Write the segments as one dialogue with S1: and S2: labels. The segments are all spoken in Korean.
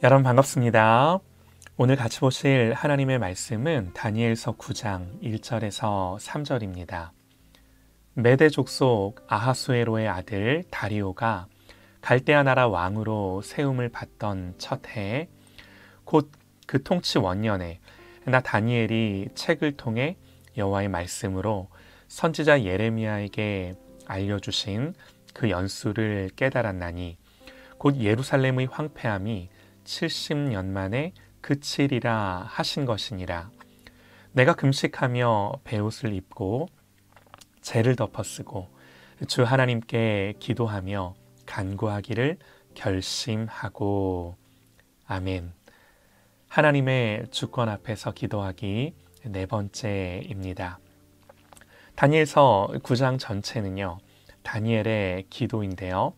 S1: 여러분 반갑습니다. 오늘 같이 보실 하나님의 말씀은 다니엘서 9장 1절에서 3절입니다. 메대 족속 아하수에로의 아들 다리오가 갈대아 나라 왕으로 세움을 받던 첫 해에 곧 그 통치 원년에 나 다니엘이 책을 통해 여호와의 말씀으로 선지자 예레미야에게 알려주신 그 연수를 깨달았나니 곧 예루살렘의 황폐함이 70년 만에 그치리라 하신 것이니라. 내가 금식하며 베옷을 입고 재를 덮어쓰고 주 하나님께 기도하며 간구하기를 결심하고. 아멘. 하나님의 주권 앞에서 기도하기 네 번째입니다. 다니엘서 9장 전체는요, 다니엘의 기도인데요.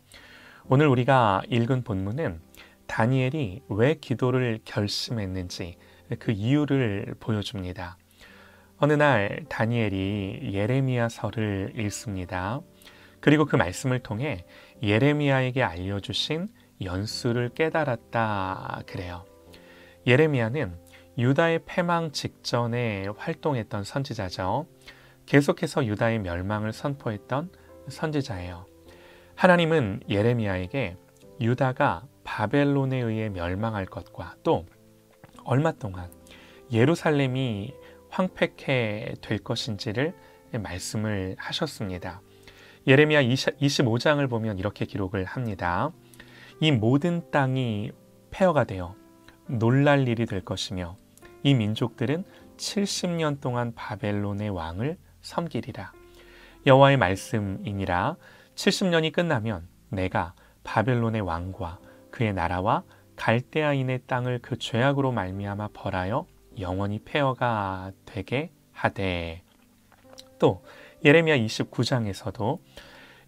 S1: 오늘 우리가 읽은 본문은 다니엘이 왜 기도를 결심했는지 그 이유를 보여줍니다. 어느 날 다니엘이 예레미야서를 읽습니다. 그리고 그 말씀을 통해 예레미야에게 알려주신 연수를 깨달았다 그래요. 예레미야는 유다의 패망 직전에 활동했던 선지자죠. 계속해서 유다의 멸망을 선포했던 선지자예요. 하나님은 예레미야에게 유다가 바벨론에 의해 멸망할 것과 또 얼마 동안 예루살렘이 황폐케 될 것인지를 말씀을 하셨습니다. 예레미야 25장을 보면 이렇게 기록을 합니다. 이 모든 땅이 폐허가 되어 놀랄 일이 될 것이며 이 민족들은 70년 동안 바벨론의 왕을 섬기리라. 여호와의 말씀이니라. 70년이 끝나면 내가 바벨론의 왕과 그의 나라와 갈대아인의 땅을 그 죄악으로 말미암아 벌하여 영원히 폐허가 되게 하되. 또 예레미야 29장에서도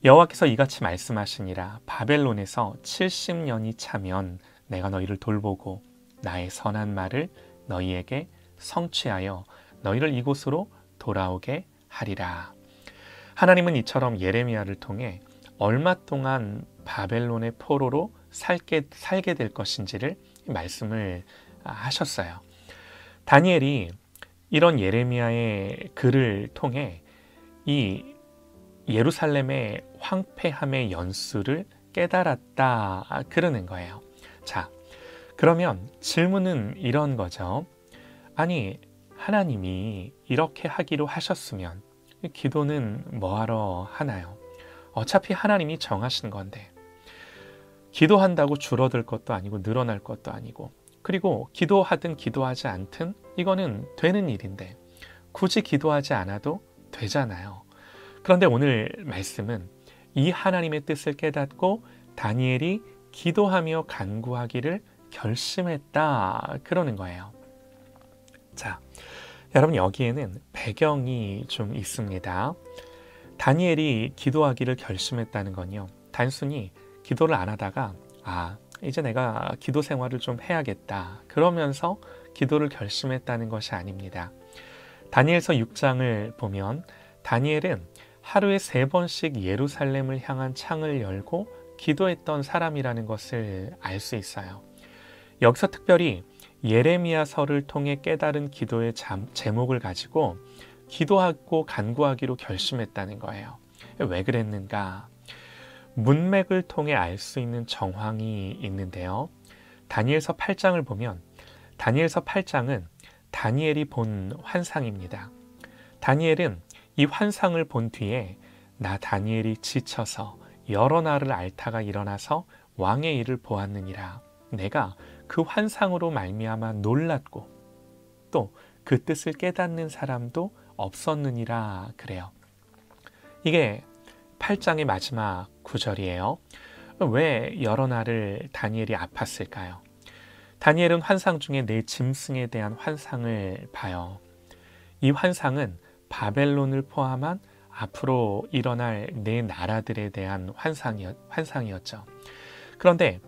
S1: 여호와께서 이같이 말씀하시니라. 바벨론에서 70년이 차면 내가 너희를 돌보고 나의 선한 말을 너희에게 성취하여 너희를 이곳으로 돌아오게 하리라. 하나님은 이처럼 예레미야를 통해 얼마 동안 바벨론의 포로로 살게 될 것인지를 말씀을 하셨어요. 다니엘이 이런 예레미야의 글을 통해 이 예루살렘의 황폐함의 연수를 깨달았다 그러는 거예요. 자, 그러면 질문은 이런 거죠. 아니, 하나님이 이렇게 하기로 하셨으면 기도는 뭐하러 하나요? 어차피 하나님이 정하신 건데 기도한다고 줄어들 것도 아니고 늘어날 것도 아니고, 그리고 기도하든 기도하지 않든 이거는 되는 일인데 굳이 기도하지 않아도 되잖아요. 그런데 오늘 말씀은 이 하나님의 뜻을 깨닫고 다니엘이 기도하며 간구하기를 결심했다 그러는 거예요. 자, 여러분 여기에는 배경이 좀 있습니다. 다니엘이 기도하기를 결심했다는 건요, 단순히 기도를 안 하다가 이제 내가 기도 생활을 좀 해야겠다 그러면서 기도를 결심했다는 것이 아닙니다. 다니엘서 6장을 보면 다니엘은 하루에 3번씩 예루살렘을 향한 창을 열고 기도했던 사람이라는 것을 알 수 있어요. 여기서 특별히 예레미야서를 통해 깨달은 기도의 제목을 가지고 기도하고 간구하기로 결심했다는 거예요. 왜 그랬는가? 문맥을 통해 알 수 있는 정황이 있는데요. 다니엘서 8장을 보면 다니엘서 8장은 다니엘이 본 환상입니다. 다니엘은 이 환상을 본 뒤에 나 다니엘이 지쳐서 여러 날을 앓다가 일어나서 왕의 일을 보았느니라. 내가 그 환상으로 말미암아 놀랐고 또 그 뜻을 깨닫는 사람도 없었느니라 그래요. 이게 8장의 마지막 구절이에요. 왜 여러 날을 다니엘이 아팠을까요? 다니엘은 환상 중에 내 짐승에 대한 환상을 봐요. 이 환상은 바벨론을 포함한 앞으로 일어날 네 나라들에 대한 환상이었죠. 그런데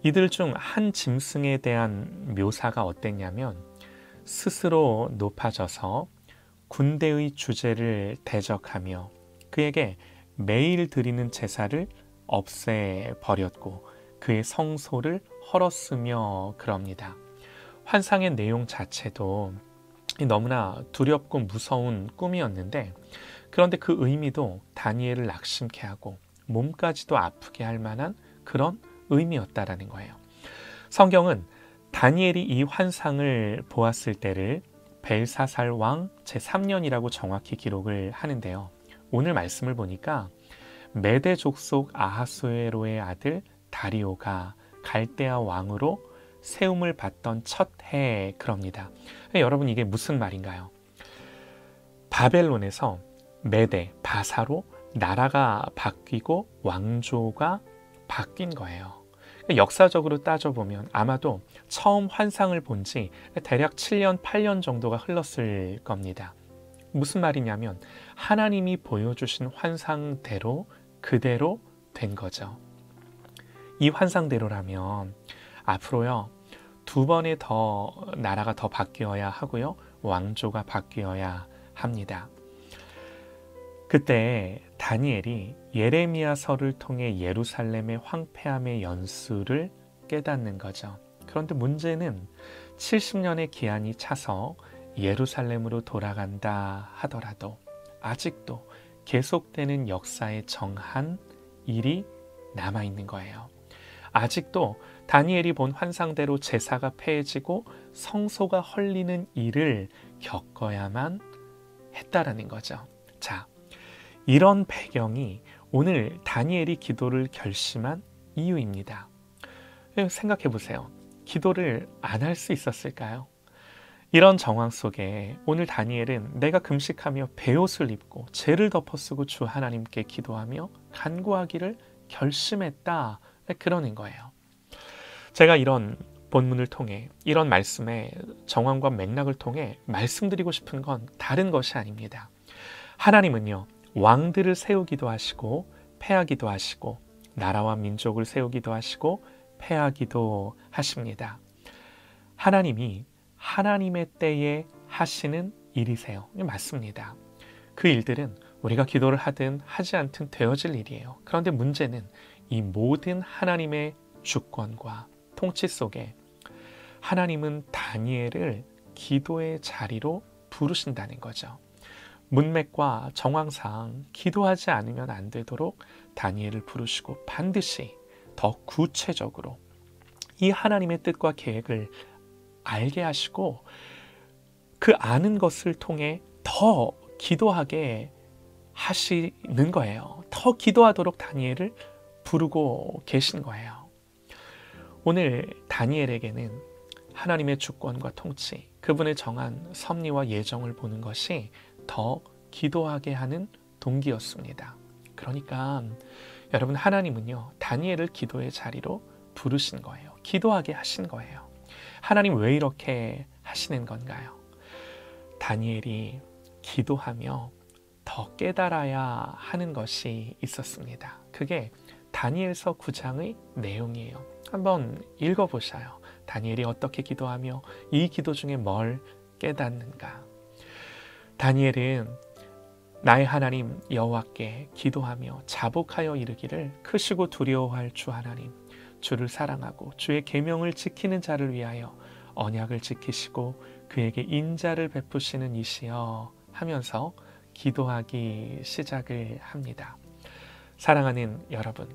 S1: 이들 중 한 짐승에 대한 묘사가 어땠냐면 스스로 높아져서 군대의 주제를 대적하며 그에게 매일 드리는 제사를 없애버렸고 그의 성소를 헐었으며 그럽니다. 환상의 내용 자체도 너무나 두렵고 무서운 꿈이었는데, 그런데 그 의미도 다니엘을 낙심케 하고 몸까지도 아프게 할 만한 그런 의미였다라는 거예요. 성경은 다니엘이 이 환상을 보았을 때를 벨사살 왕 제3년이라고 정확히 기록을 하는데요. 오늘 말씀을 보니까 메대 족속 아하수에로의 아들 다리오가 갈대아 왕으로 세움을 받던 첫 해에 그럽니다. 여러분, 이게 무슨 말인가요? 바벨론에서 메대, 바사로 나라가 바뀌고 왕조가 바뀐 거예요. 역사적으로 따져보면 아마도 처음 환상을 본 지 대략 7년, 8년 정도가 흘렀을 겁니다. 무슨 말이냐면 하나님이 보여주신 환상대로 그대로 된 거죠. 이 환상대로라면 앞으로요, 2번의 더 나라가 더 바뀌어야 하고요, 왕조가 바뀌어야 합니다. 그때 다니엘이 예레미야서를 통해 예루살렘의 황폐함의 연수를 깨닫는 거죠. 그런데 문제는 70년의 기한이 차서 예루살렘으로 돌아간다 하더라도 아직도 계속되는 역사의 정한 일이 남아있는 거예요. 아직도 다니엘이 본 환상대로 제사가 폐해지고 성소가 헐리는 일을 겪어야만 했다라는 거죠. 자, 이런 배경이 오늘 다니엘이 기도를 결심한 이유입니다. 생각해 보세요. 기도를 안 할 수 있었을까요? 이런 정황 속에 오늘 다니엘은 내가 금식하며 베옷을 입고 죄를 덮어쓰고 주 하나님께 기도하며 간구하기를 결심했다, 그러는 거예요. 제가 이런 본문을 통해, 이런 말씀의 정황과 맥락을 통해 말씀드리고 싶은 건 다른 것이 아닙니다. 하나님은요, 왕들을 세우기도 하시고 패하기도 하시고 나라와 민족을 세우기도 하시고 패하기도 하십니다. 하나님이 하나님의 때에 하시는 일이세요. 맞습니다. 그 일들은 우리가 기도를 하든 하지 않든 되어질 일이에요. 그런데 문제는 이 모든 하나님의 주권과 통치 속에 하나님은 다니엘을 기도의 자리로 부르신다는 거죠. 문맥과 정황상 기도하지 않으면 안 되도록 다니엘을 부르시고 반드시 더 구체적으로 이 하나님의 뜻과 계획을 알게 하시고 그 아는 것을 통해 더 기도하게 하시는 거예요. 더 기도하도록 다니엘을 부르고 계신 거예요. 오늘 다니엘에게는 하나님의 주권과 통치, 그분의 정한 섭리와 예정을 보는 것이 더 기도하게 하는 동기였습니다. 그러니까 여러분, 하나님은요, 다니엘을 기도의 자리로 부르신 거예요. 기도하게 하신 거예요. 하나님 왜 이렇게 하시는 건가요? 다니엘이 기도하며 더 깨달아야 하는 것이 있었습니다. 그게 다니엘서 9장의 내용이에요. 한번 읽어보셔요. 다니엘이 어떻게 기도하며 이 기도 중에 뭘 깨닫는가. 다니엘은 나의 하나님 여호와께 기도하며 자복하여 이르기를 크시고 두려워할 주 하나님, 주를 사랑하고 주의 계명을 지키는 자를 위하여 언약을 지키시고 그에게 인자를 베푸시는 이시여 하면서 기도하기 시작을 합니다. 사랑하는 여러분,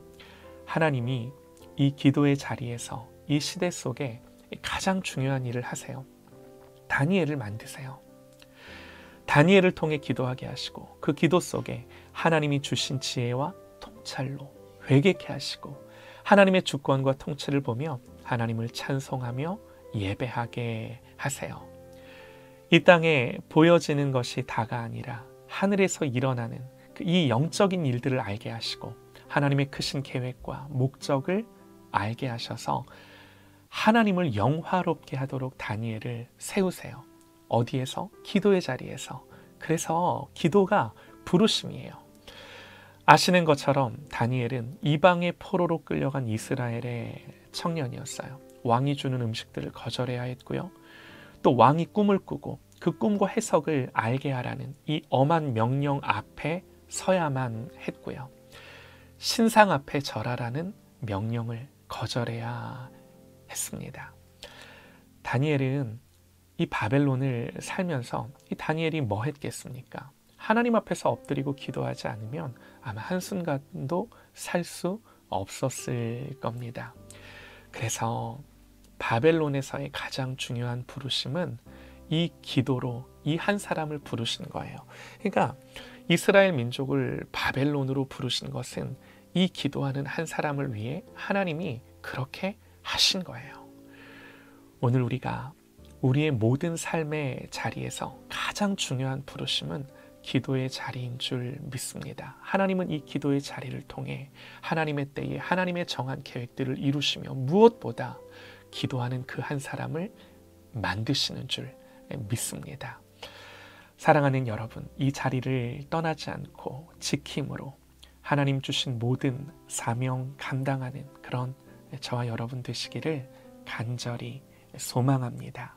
S1: 하나님이 이 기도의 자리에서 이 시대 속에 가장 중요한 일을 하세요. 다니엘을 만드세요. 다니엘을 통해 기도하게 하시고 그 기도 속에 하나님이 주신 지혜와 통찰로 회개케 하시고 하나님의 주권과 통치를 보며 하나님을 찬송하며 예배하게 하세요. 이 땅에 보여지는 것이 다가 아니라 하늘에서 일어나는 이 영적인 일들을 알게 하시고 하나님의 크신 계획과 목적을 알게 하셔서 하나님을 영화롭게 하도록 다니엘을 세우세요. 어디에서? 기도의 자리에서. 그래서 기도가 부르심이에요. 아시는 것처럼 다니엘은 이방의 포로로 끌려간 이스라엘의 청년이었어요. 왕이 주는 음식들을 거절해야 했고요. 또 왕이 꿈을 꾸고 그 꿈과 해석을 알게 하라는 이 엄한 명령 앞에 서야만 했고요. 신상 앞에 절하라는 명령을 거절해야 했습니다. 다니엘은 이 바벨론을 살면서 이 다니엘이 뭐 했겠습니까? 하나님 앞에서 엎드리고 기도하지 않으면 아마 한순간도 살 수 없었을 겁니다. 그래서 바벨론에서의 가장 중요한 부르심은 이 기도로 이 한 사람을 부르신 거예요. 그러니까 이스라엘 민족을 바벨론으로 부르신 것은 이 기도하는 한 사람을 위해 하나님이 그렇게 하신 거예요. 오늘 우리가 우리의 모든 삶의 자리에서 가장 중요한 부르심은 기도의 자리인 줄 믿습니다. 하나님은 이 기도의 자리를 통해 하나님의 때에 하나님의 정한 계획들을 이루시며 무엇보다 기도하는 그 한 사람을 만드시는 줄 믿습니다. 사랑하는 여러분, 이 자리를 떠나지 않고 지킴으로 하나님 주신 모든 사명 감당하는 그런 저와 여러분 되시기를 간절히 소망합니다.